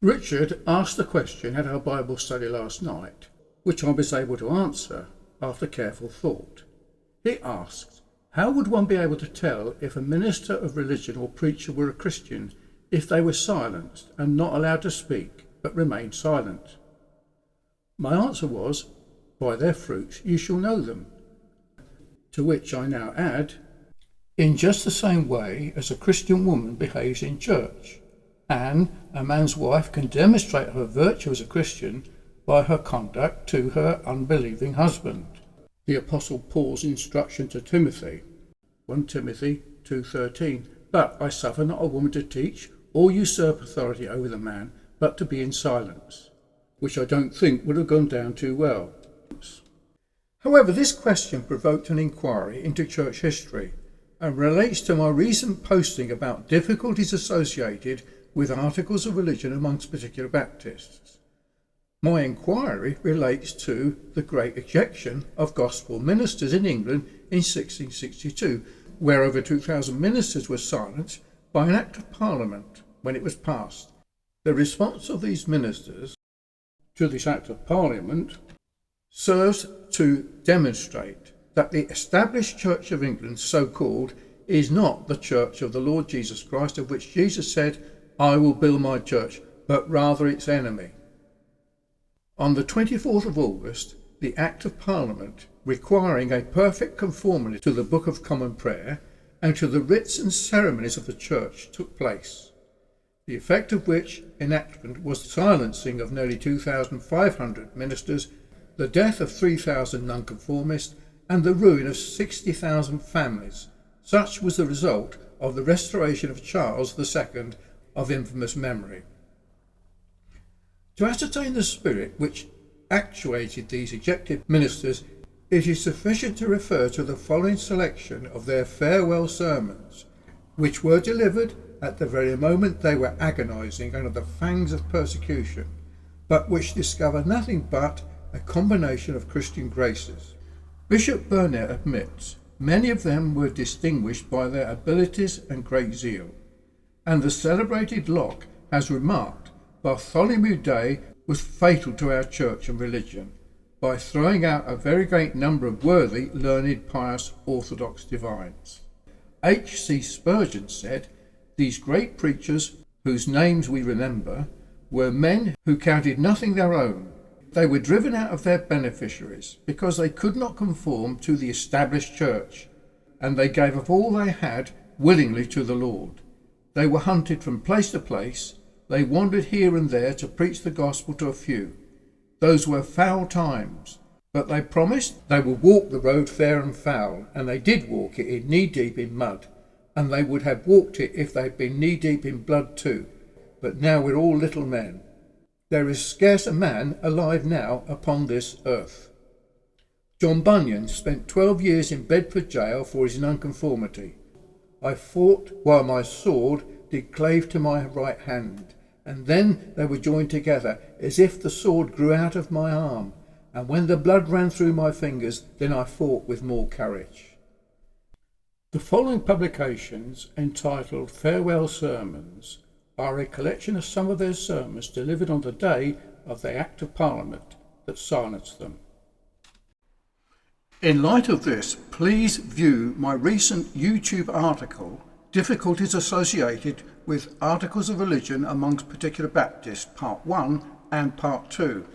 Richard asked the question at our Bible study last night, which I was able to answer after careful thought. He asked, how would one be able to tell if a minister of religion or preacher were a Christian if they were silenced and not allowed to speak but remained silent? My answer was, by their fruits you shall know them. To which I now add, in just the same way as a Christian woman behaves in church, and a man's wife can demonstrate her virtue as a Christian by her conduct to her unbelieving husband. The Apostle Paul's instruction to Timothy, 1 Timothy 2:13, but I suffer not a woman to teach or usurp authority over the man, but to be in silence, which I don't think would have gone down too well. However, this question provoked an inquiry into church history and relates to my recent posting about difficulties associated with articles of religion amongst particular Baptists. My inquiry relates to the Great Ejection of gospel ministers in England in 1662, where over 2,000 ministers were silenced by an Act of Parliament when it was passed. The response of these ministers to this Act of Parliament serves to demonstrate that the established Church of England, so-called, is not the Church of the Lord Jesus Christ, of which Jesus said, I will build my church, but rather its enemy. On the 24th of August, the Act of Parliament, requiring a perfect conformity to the Book of Common Prayer and to the rites and ceremonies of the Church, took place, the effect of which enactment was the silencing of nearly 2,500 ministers, the death of 3,000 nonconformists, and the ruin of 60,000 families. Such was the result of the restoration of Charles II of infamous memory. To ascertain the spirit which actuated these ejected ministers, it is sufficient to refer to the following selection of their farewell sermons, which were delivered at the very moment they were agonizing under the fangs of persecution, but which discover nothing but a combination of Christian graces. Bishop Burnet admits many of them were distinguished by their abilities and great zeal, and the celebrated Locke has remarked Bartholomew Day was fatal to our church and religion by throwing out a very great number of worthy, learned, pious, orthodox divines. H.C. Spurgeon said, these great preachers, whose names we remember, were men who counted nothing their own. They were driven out of their beneficiaries because they could not conform to the established church, and they gave up all they had willingly to the Lord. They were hunted from place to place. They wandered here and there to preach the gospel to a few. Those were foul times, but they promised they would walk the road fair and foul, and they did walk it in knee-deep in mud, and they would have walked it if they had been knee-deep in blood too. But now we're all little men. There is scarce a man alive now upon this earth. John Bunyan spent 12 years in Bedford jail for his nonconformity. I fought while my sword did clave to my right hand, and then they were joined together, as if the sword grew out of my arm, and when the blood ran through my fingers, then I fought with more courage. The following publications, entitled Farewell Sermons, are a collection of some of their sermons delivered on the day of the Act of Parliament that silenced them. In light of this, please view my recent YouTube article, Difficulties Associated with Articles of Religion Amongst Particular Baptists, Part 1 and Part 2.